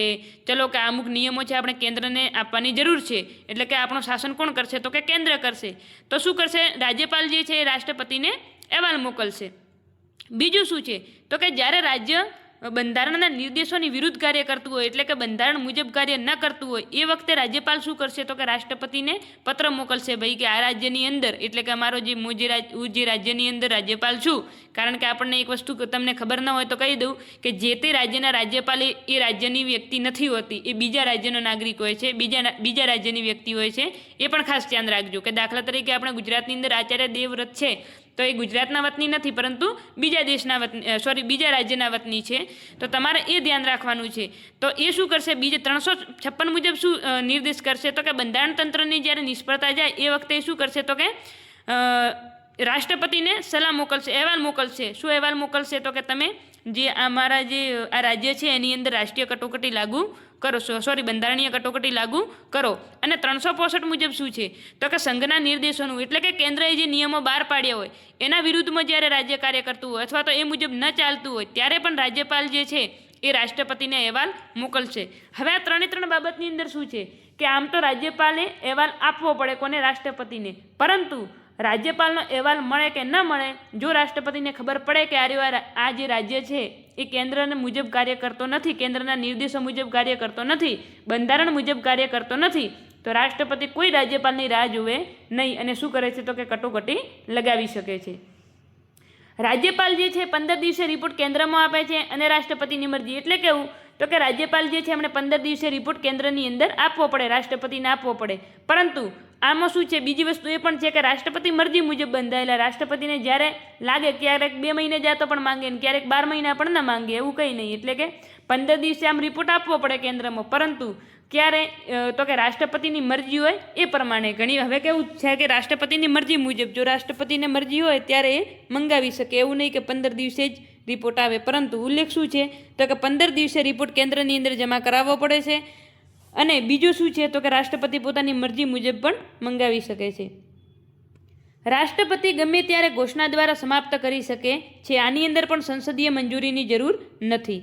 ચલો કે અમુક નિયમો છે આપણે કેન્દ્રને આપવાની જરૂર છે, એટલે કે આપણું શાસન કોણ કરશે તો કે કેન્દ્ર કરશે. તો શું કરશે? રાજ્યપાલ જે છે એ રાષ્ટ્રપતિને અહેવાલ મોકલશે. બીજું શું છે તો કે જ્યારે રાજ્ય બંધારણના નિર્દેશોની વિરુદ્ધ કાર્ય કરતું હોય, એટલે કે બંધારણ મુજબ કાર્ય ન કરતું હોય એ વખતે રાજ્યપાલ શું કરશે તો કે રાષ્ટ્રપતિને પત્ર મોકલશે, ભાઈ કે આ રાજ્યની અંદર, એટલે કે અમારો હું જે રાજ્યની અંદર રાજ્યપાલ છું, કારણ કે આપણને એક વસ્તુ તમને ખબર ન હોય તો કહી દઉં કે જે તે રાજ્યના રાજ્યપાલ એ રાજ્યની વ્યક્તિ નથી હોતી, એ બીજા રાજ્યનો નાગરિક હોય છે, બીજા રાજ્યની વ્યક્તિ હોય છે. એ પણ ખાસ ધ્યાન રાખજો. કે દાખલા તરીકે આપણે ગુજરાતની અંદર આચાર્ય દેવવ્રત છે તો એ ગુજરાતના વતની નથી, પરંતુ બીજા રાજ્યના વતની છે. તો તમારે એ ધ્યાન રાખવાનું છે. તો એ શું કરશે? બીજે 356 મુજબ શું નિર્દેશ કરશે તો કે બંધારણ તંત્રની જ્યારે નિષ્ફળતા જાય એ વખતે શું કરશે તો કે રાષ્ટ્રપતિને સલાહ મોકલશે, અહેવાલ મોકલશે. શું અહેવાલ મોકલશે તો કે તમે જે અમારા જે આ રાજ્ય છે એની અંદર રાષ્ટ્રીય કટોકટી લાગુ કરો, બંધારણીય કટોકટી લાગુ કરો. અને 365 મુજબ શું છે તો કે સંઘના નિર્દેશોનું, એટલે કે કેન્દ્રએ જે નિયમો બહાર પાડ્યા હોય એના વિરુદ્ધમાં જ્યારે રાજ્ય કાર્ય કરતું હોય અથવા તો એ મુજબ ન ચાલતું હોય ત્યારે પણ રાજ્યપાલ જે છે એ રાષ્ટ્રપતિને અહેવાલ મોકલશે. હવે આ 3 બાબતની અંદર શું છે કે આમ તો રાજ્યપાલે અહેવાલ આપવો પડે, કોને? રાષ્ટ્રપતિને. પરંતુ રાજ્યપાલનો અહેવાલ મળે કે ન મળે, જો રાષ્ટ્રપતિને ખબર પડે કે આ જે રાજ્ય છે એ કેન્દ્રના મુજબ કાર્ય કરતો નથી, કેન્દ્રના નિર્દેશો મુજબ કાર્ય કરતો નથી, બંધારણ મુજબ કાર્ય કરતો નથી, તો રાષ્ટ્રપતિ કોઈ રાજ્યપાલની રાહ જુએ નહીં અને શું કરે છે તો કે કટોકટી લગાવી શકે છે. રાજ્યપાલ જે છે 15 દિવસે રિપોર્ટ કેન્દ્રમાં આપે છે અને રાષ્ટ્રપતિની મરજી, એટલે કેવું તો કે રાજ્યપાલ જે છે એમણે 15 દિવસે રિપોર્ટ કેન્દ્રની અંદર આપવો પડે, રાષ્ટ્રપતિને આપવો પડે. પરંતુ આમાં શું છે? બીજી વસ્તુ એ પણ છે કે રાષ્ટ્રપતિ મરજી મુજબ બંધાયેલા, રાષ્ટ્રપતિને જ્યારે લાગે ક્યારેક 2 મહિને જાતો પણ માંગે ને ક્યારેક 12 મહિના પણ ન માંગે, એવું કંઈ નહીં. એટલે કે 15 દિવસે આમ રિપોર્ટ આપવો પડે કેન્દ્રમાં, પરંતુ ક્યારે તો કે રાષ્ટ્રપતિની મરજી હોય એ પ્રમાણે. હવે કેવું છે કે રાષ્ટ્રપતિની મરજી મુજબ, જો રાષ્ટ્રપતિને મરજી હોય ત્યારે એ મંગાવી શકે, એવું નહીં કે 15 દિવસે જ રિપોર્ટ આવે, પરંતુ ઉલ્લેખ શું છે તો કે 15 દિવસે રિપોર્ટ કેન્દ્રની અંદર જમા કરાવવો પડે છે. અને બીજું શું છે તો કે રાષ્ટ્રપતિ પોતાની મરજી મુજબ પણ મંગાવી શકે છે. રાષ્ટ્રપતિ ગમે ત્યારે ઘોષણા દ્વારા સમાપ્ત કરી શકે છે. આની અંદર પણ સંસદીય મંજૂરીની જરૂર નથી.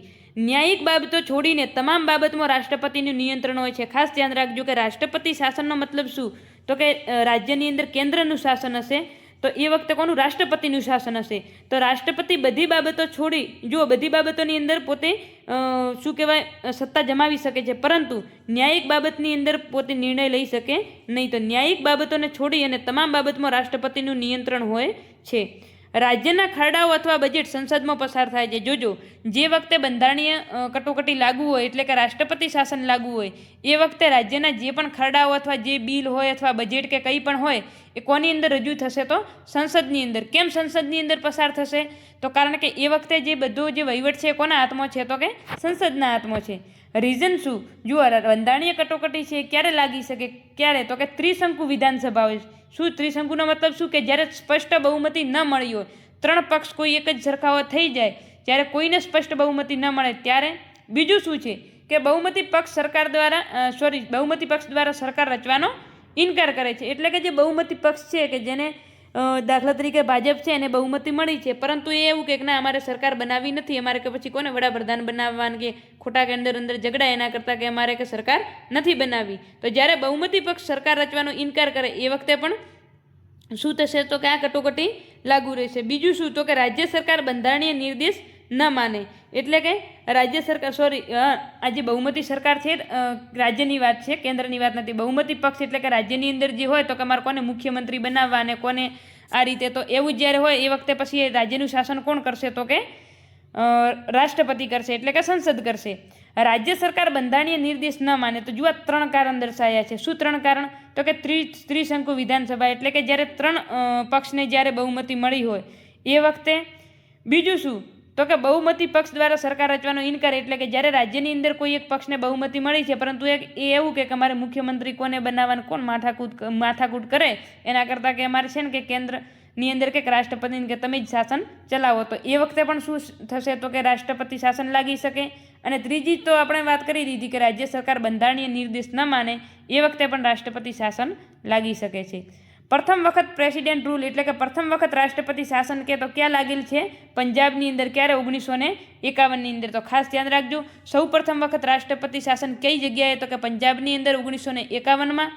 ન્યાયિક બાબતો છોડીને તમામ બાબતમાં રાષ્ટ્રપતિનું નિયંત્રણ હોય છે. ખાસ ધ્યાન રાખજો કે રાષ્ટ્રપતિ શાસનનો મતલબ શું તો કે રાજ્યની અંદર કેન્દ્રનું શાસન હશે, તો એ વખતે કોનું રાષ્ટ્રપતિનું શાસન હશે. તો રાષ્ટ્રપતિ બધી બાબતો છોડી જો બધી બાબતોની અંદર પોતે શું કહેવાય સત્તા જમાવી શકે છે, પરંતુ ન્યાયિક બાબતની અંદર પોતે નિર્ણય લઈ શકે નહીં. તો ન્યાયિક બાબતોને છોડી અને તમામ બાબતમાં રાષ્ટ્રપતિનું નિયંત્રણ હોય છે. રાજ્યના ખરડાઓ અથવા બજેટ સંસદમાં પસાર થાય છે. જોજો, જે વખતે બંધારણીય કટોકટી લાગુ હોય એટલે કે રાષ્ટ્રપતિ શાસન લાગુ હોય એ વખતે રાજ્યના જે પણ ખરડાઓ અથવા જે બિલ હોય અથવા બજેટ કે કંઈ પણ હોય એ કોની અંદર રજૂ થશે તો સંસદની અંદર. કેમ સંસદની અંદર પસાર થશે તો કારણ કે એ વખતે જે બધો જે વહીવટ છે એ કોના હાથમાં છે તો કે સંસદના હાથમાં છે. રીઝન શું? જુઓ, બંધારણીય કટોકટી છે ક્યારે લાગી શકે, ક્યારે તો કે ત્રિશંકુ વિધાનસભા હોય. શું ત્રિશંકુનો મતલબ શું કે જ્યારે સ્પષ્ટ બહુમતી ન મળી હોય, 3 પક્ષ કોઈ એક જ સરખાઓ થઈ જાય, જ્યારે કોઈને સ્પષ્ટ બહુમતી ન મળે ત્યારે. બીજું શું છે કે બહુમતી પક્ષ દ્વારા સરકાર રચવાનો ઇનકાર કરે છે. એટલે કે જે બહુમતી પક્ષ છે કે જેને દાખલા તરીકે ભાજપ છે એને બહુમતી મળી છે, પરંતુ એ એવું કે ના અમારે સરકાર બનાવવી નથી, અમારે કે પછી કોને વડાપ્રધાન બનાવવાનું કે ખોટા કે અંદર ઝઘડા એના કરતાં કે અમારે કે સરકાર નથી બનાવવી. તો જ્યારે બહુમતી પક્ષ સરકાર રચવાનો ઇનકાર કરે એ વખતે પણ શું થશે તો કે આ કટોકટી લાગુ રહેશે. બીજું શું તો કે રાજ્ય સરકાર બંધારણીય નિર્દેશ ન માને, એટલે કે રાજ્ય સરકાર આ જે બહુમતી સરકાર છે રાજ્યની વાત છે, કેન્દ્રની વાત નથી. બહુમતી પક્ષ એટલે કે રાજ્યની અંદર જે હોય તો કે અમારે કોને મુખ્યમંત્રી બનાવવા અને કોને આ રીતે, તો એવું જ્યારે હોય એ વખતે પછી રાજ્યનું શાસન કોણ કરશે તો કે રાષ્ટ્રપતિ કરશે, એટલે કે સંસદ કરશે. રાજ્ય સરકાર બંધારણીય નિર્દેશ ન માને તો જુઓ 3 કારણ દર્શાવ્યા છે. શું 3 કારણ તો કે ત્રિશંકુ વિધાનસભા એટલે કે જ્યારે 3 પક્ષને જ્યારે બહુમતી મળી હોય એ વખતે. બીજું શું તો કે બહુમતી પક્ષ દ્વારા સરકાર રચવાનો ઇનકાર એટલે કે જ્યારે રાજ્યની અંદર કોઈ એક પક્ષને બહુમતી મળી છે, પરંતુ એ એવું કે અમારે મુખ્યમંત્રી કોને બનાવવાનું, કોણ માથાકૂટ કરે એના કરતાં કે અમારે છે ને કે કેન્દ્રની અંદર કે રાષ્ટ્રપતિને કે તમે જ શાસન ચલાવો. તો એ વખતે પણ શું થશે તો કે રાષ્ટ્રપતિ શાસન લાગી શકે. અને ત્રીજી તો આપણે વાત કરી દીધી કે રાજ્ય સરકાર બંધારણીય નિર્દેશ ન માને એ વખતે પણ રાષ્ટ્રપતિ શાસન લાગી શકે છે. પ્રથમ વખત પ્રેસિડેન્ટ રૂલ એટલે કે પ્રથમ વખત રાષ્ટ્રપતિ શાસન કે તો ક્યાં લાગેલ છે? પંજાબની અંદર. ક્યારે? 1951ની અંદર. તો ખાસ ધ્યાન રાખજો, સૌ પ્રથમ વખત રાષ્ટ્રપતિ શાસન કઈ જગ્યાએ તો કે પંજાબની અંદર 1951માં.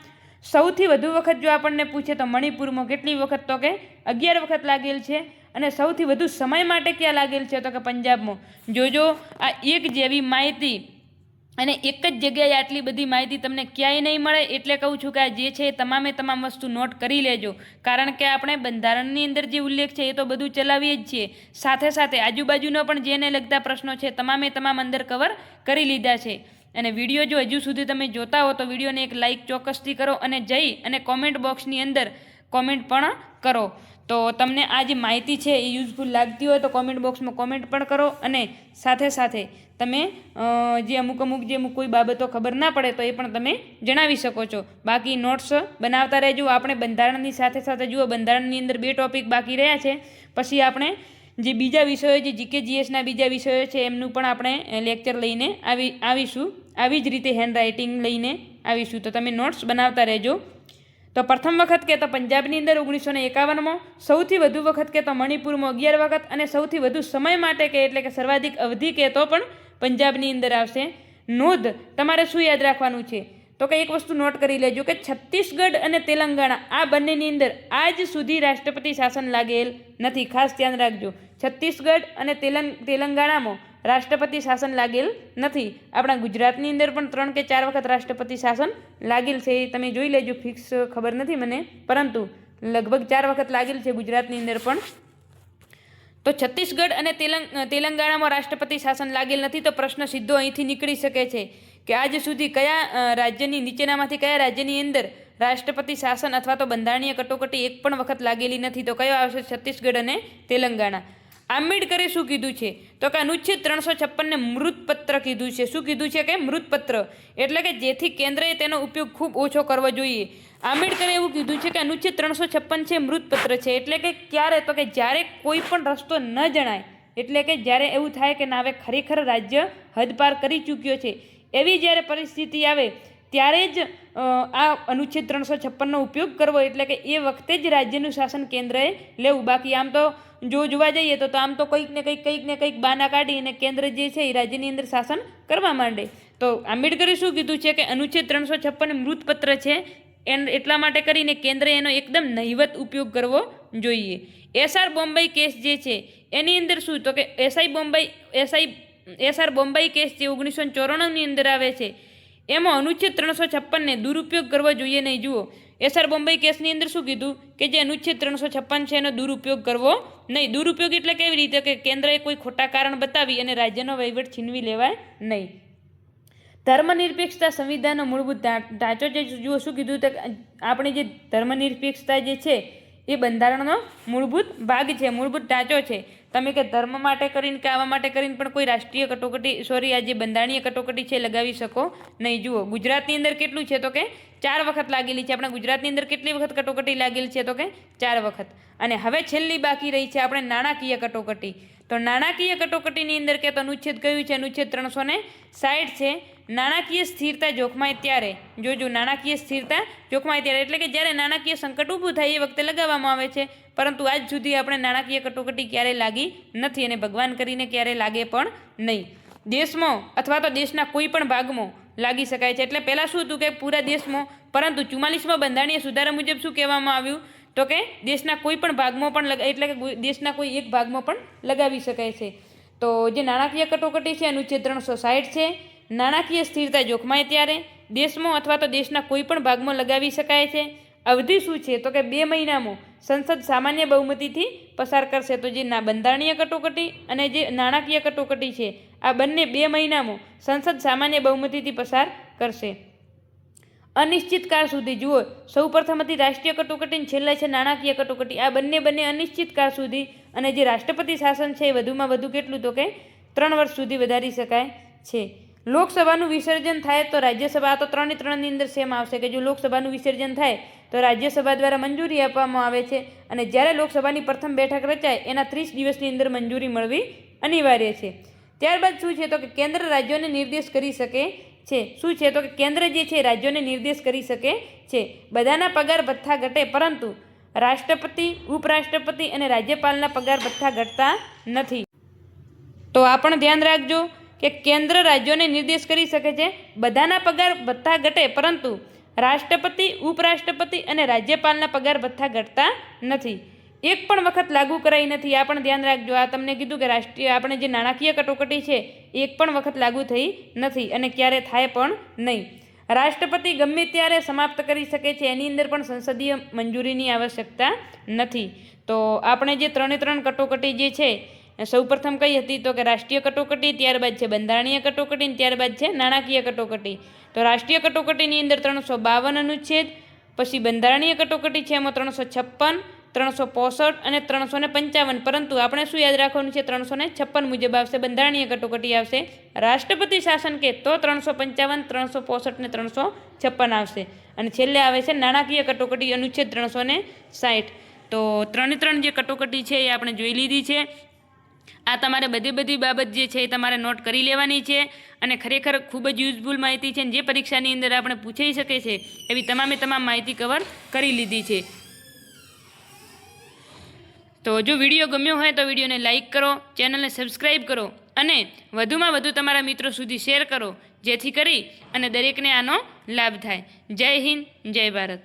સૌથી વધુ વખત જો આપણને પૂછે તો મણિપુરમાં. કેટલી વખત તો કે 11 વખત લાગેલ છે. અને સૌથી વધુ સમય માટે ક્યાં લાગેલ છે તો કે પંજાબમાં. જોજો, આ એક જેવી માહિતી અને એક જ જગ્યાએ આટલી બધી માહિતી તમને ક્યાંય નહીં મળે. એટલે કહું છું કે આ જે છે એ તમામ વસ્તુ નોટ કરી લેજો, કારણ કે આપણે બંધારણની અંદર જે ઉલ્લેખ છે એ તો બધું ચલાવીએ જ છીએ, સાથે સાથે આજુબાજુનો પણ જેને લગતા પ્રશ્નો છે તમામ અંદર કવર કરી લીધા છે. અને વિડીયો જો હજુ સુધી તમે જોતા હો તો વિડીયોને એક લાઇક ચોક્કસથી કરો અને જઈ અને કોમેન્ટ બોક્સની અંદર કોમેન્ટ પણ કરો. તો તમને આ જે માહિતી છે એ યુઝફુલ લાગતી હોય તો કોમેન્ટ બોક્સમાં કોમેન્ટ પણ કરો. અને સાથે સાથે તમે જે અમુક કોઈ બાબતો ખબર ના પડે તો એ પણ તમે જણાવી શકો છો. બાકી નોટ્સ બનાવતા રહેજો. આપણે બંધારણની સાથે સાથે જુઓ, બંધારણની અંદર 2 ટોપિક બાકી રહ્યા છે. પછી આપણે જે બીજા વિષયો જે જીકે જીએસના બીજા વિષયો છે એમનું પણ આપણે લેક્ચર લઈને આવીશું. આવી જ રીતે હેન્ડરાઇટિંગ લઈને આવીશું. તો તમે નોટ્સ બનાવતા રહેજો. તો પ્રથમ વખત કે તો પંજાબની અંદર 1951માં, સૌથી વધુ વખત કે તો મણિપુરમાં 11 વખત, અને સૌથી વધુ સમય માટે કે એટલે કે સર્વાધિક અવધિ કે તો પણ પંજાબની અંદર આવશે. નોંધ તમારે શું યાદ રાખવાનું છે તો કે એક વસ્તુ નોટ કરી લેજો કે છત્તીસગઢ અને તેલંગાણા આ બંનેની અંદર આજ સુધી રાષ્ટ્રપતિ શાસન લાગેલ નથી. ખાસ ધ્યાન રાખજો, છત્તીસગઢ અને તેલંગાણામાં રાષ્ટ્રપતિ શાસન લાગેલ નથી. આપણા ગુજરાતની અંદર પણ 3 કે 4 વખત રાષ્ટ્રપતિ શાસન લાગેલ છે. એ તમે જોઈ લેજો, ફિક્સ ખબર નથી મને, પરંતુ લગભગ 4 વખત લાગેલ છે ગુજરાતની અંદર પણ. તો છત્તીસગઢ અને તેલંગાણામાં રાષ્ટ્રપતિ શાસન લાગેલ નથી. તો પ્રશ્ન સીધો અહીંથી નીકળી શકે છે કે આજ સુધી કયા રાજ્યની નીચેનામાંથી કયા રાજ્યની અંદર રાષ્ટ્રપતિ શાસન અથવા તો બંધારણીય કટોકટી એક પણ વખત લાગેલી નથી? તો કયો આવશે? છત્તીસગઢ અને તેલંગાણા. આંબેડકરે શું કીધું છે તો કે અનુચ્છેદ 356ને મૃતપત્ર કીધું છે. શું કીધું છે કે મૃતપત્ર, એટલે કે જેથી કેન્દ્રએ તેનો ઉપયોગ ખૂબ ઓછો કરવો જોઈએ. આંબેડકરે એવું કીધું છે કે અનુચ્છેદ 356 છે મૃતપત્ર છે. એટલે કે ક્યારે તો કે જ્યારે કોઈ પણ રસ્તો ન જણાય એટલે કે જ્યારે એવું થાય કે ના હવે ખરેખર રાજ્ય હદપાર કરી ચૂક્યો છે, એવી જ્યારે પરિસ્થિતિ આવે ત્યારે જ આ અનુચ્છેદ 356નો ઉપયોગ કરવો. એટલે કે એ વખતે જ રાજ્યનું શાસન કેન્દ્રએ લેવું. બાકી આમ તો જોવા જઈએ તો આમ તો કંઈક ને કંઈક બાના કાઢી અને કેન્દ્ર જે છે એ રાજ્યની અંદર શાસન કરવા માંડે. તો આંબેડકરે શું કીધું છે કે અનુચ્છેદ 356 મૃતપત્ર છે, એટલા માટે કરીને કેન્દ્રએ એનો એકદમ નહિવત ઉપયોગ કરવો જોઈએ. એસઆર બોમ્બઈ કેસ જે છે એની અંદર શું તો કે એસઆર બોમ્બઈ કેસ જે 1994ની અંદર આવે છે, એમાં અનુચ્છેદ 356ને દુરુપયોગ કરવો જોઈએ નહીં. જુઓ, એસઆર બોમ્બઈ કેસની અંદર શું કીધું કે જે અનુચ્છેદ 356 છે એનો દુરુપયોગ કરવો નહીં. દુરુપયોગ એટલે કેવી રીતે કે કેન્દ્રએ કોઈ ખોટા કારણ બતાવી અને રાજ્યનો વહીવટ છીનવી લેવાય નહીં. ધર્મનિરપેક્ષતા સંવિધાનનો મૂળભૂત ઢાંચો જે જુઓ શું કીધું તો આપણી જે ધર્મનિરપેક્ષતા જે છે એ બંધારણનો મૂળભૂત ભાગ છે, મૂળભૂત ઢાંચો છે. તમે કે ધર્મ માટે કરીને કે આવા માટે કરીને પણ કોઈ રાષ્ટ્રીય કટોકટી આ જે બંધારણીય કટોકટી છે લગાવી શકો નહીં. જુઓ, ગુજરાતની અંદર કેટલું છે તો કે 4 વખત લાગેલી છે. આપણા ગુજરાતની અંદર કેટલી વખત કટોકટી લાગેલી છે તો કે 4 વખત. અને હવે છેલ્લી બાકી રહી છે આપણે નાણાકીય કટોકટી. તો નાણાકીય કટોકટીની અંદર કે તો અનુચ્છેદ કયું છે? અનુચ્છેદ 360 છે. નાણાકીય સ્થિરતા જોખમાય ત્યારે. જોજો, નાણાકીય સ્થિરતા જોખમાય ત્યારે એટલે કે જ્યારે નાણાકીય સંકટ ઊભું થાય એ વખતે લગાવવામાં આવે છે. પરંતુ આજ સુધી આપણે નાણાકીય કટોકટી ક્યારેય લાગી નથી અને ભગવાન કરીને ક્યારેય લાગે પણ નહીં. દેશમાં અથવા તો દેશના કોઈ પણ ભાગમાં લાગી શકાય છે. એટલે પહેલાં શું હતું કે પૂરા દેશમાં, પરંતુ 44માં બંધારણીય સુધારા મુજબ શું કહેવામાં આવ્યું તો કે દેશના કોઈ પણ ભાગમાં પણ એટલે કે દેશના કોઈ એક ભાગમાં પણ લગાવી શકાય છે. તો જે નાણાકીય કટોકટી છે અનુચ્છેદ 360 છે. નાણાકીય સ્થિરતા જોખમાય ત્યારે દેશમાં અથવા તો દેશના કોઈ પણ ભાગમાં લગાવી શકાય છે. અવધિ શું છે તો કે 2 મહિનામાં સંસદ સામાન્ય બહુમતીથી પસાર કરશે. તો જે બંધારણીય કટોકટી અને જે નાણાકીય કટોકટી છે આ બંને 2 મહિનામાં સંસદ સામાન્ય બહુમતીથી પસાર કરશે. અનિશ્ચિત કાળ સુધી. જુઓ, સૌ પ્રથમ હતી રાષ્ટ્રીય કટોકટી અને છેલ્લા છે નાણાકીય કટોકટી. આ બંને અનિશ્ચિત કાળ સુધી. અને જે રાષ્ટ્રપતિ શાસન છે એ વધુમાં વધુ કેટલું તો કે 3 વર્ષ સુધી વધારી શકાય છે. લોકસભાનું વિસર્જન થાય તો રાજ્યસભા, આ તો 3ની અંદર સેમ આવશે કે જો લોકસભાનું વિસર્જન થાય તો રાજ્યસભા દ્વારા મંજૂરી આપવામાં આવે છે. અને જ્યારે લોકસભાની પ્રથમ બેઠક રચાય એના 30 દિવસની અંદર મંજૂરી મળવી અનિવાર્ય છે. ત્યારબાદ શું છે તો કે કેન્દ્ર રાજ્યોને નિર્દેશ કરી શકે છે. શું છે તો કે કેન્દ્ર જે છે રાજ્યોને નિર્દેશ કરી શકે છે. બધાના પગાર ભથ્થા ઘટે, પરંતુ રાષ્ટ્રપતિ, ઉપરાષ્ટ્રપતિ અને રાજ્યપાલના પગાર ભથ્થા ઘટતા નથી. તો આ પણ ધ્યાન રાખજો કે કેન્દ્ર રાજ્યોને નિર્દેશ કરી શકે છે, બધાના પગાર ભથ્થા ઘટે, પરંતુ રાષ્ટ્રપતિ, ઉપરાષ્ટ્રપતિ અને રાજ્યપાલના પગાર ભથ્થા ઘટતા નથી. એક પણ વખત લાગુ કરાઈ નથી. આ પણ ધ્યાન રાખજો. આ તમને કીધું કે આપણે જે નાણાકીય કટોકટી છે એક પણ વખત લાગુ થઈ નથી અને ક્યારે થાય પણ નહીં. રાષ્ટ્રપતિ ગમે ત્યારે સમાપ્ત કરી શકે છે, એની અંદર પણ સંસદીય મંજૂરીની આવશ્યકતા નથી. તો આપણે જે 3 કટોકટી જે છે સૌપ્રથમ કઈ હતી તો કે રાષ્ટ્રીય કટોકટી, ત્યારબાદ છે બંધારણીય કટોકટી, ત્યારબાદ છે નાણાકીય કટોકટી. તો રાષ્ટ્રીય કટોકટીની અંદર 352 અનુચ્છેદ, પછી બંધારણીય કટોકટી છે એમાં 356, 365 અને 355. પરંતુ આપણે શું યાદ રાખવાનું છે? 356 મુજબ આવશે. બંધારણીય કટોકટી આવશે. રાષ્ટ્રપતિ શાસન કે તો 355, 365 ને 356 આવશે. અને છેલ્લે આવે છે નાણાકીય કટોકટી, અનુચ્છેદ 360. તો 3 જે કટોકટી છે એ આપણે જોઈ લીધી છે. આ તમારે બધી બાબત જે છે એ તમારે નોટ કરી લેવાની છે અને ખરેખર ખૂબ જ યુઝફુલ માહિતી છે. જે પરીક્ષાની અંદર આપણે પૂછાઈ શકે છે એવી તમામ માહિતી કવર કરી લીધી છે. તો જો વિડીયો ગમ્યો હોય તો વિડીયોને લાઇક કરો, ચેનલને સબસ્ક્રાઈબ કરો અને વધુમાં વધુ તમારા મિત્રો સુધી શેર કરો, જેથી કરી અને દરેકને આનો લાભ થાય. જય હિન્દ, જય ભારત.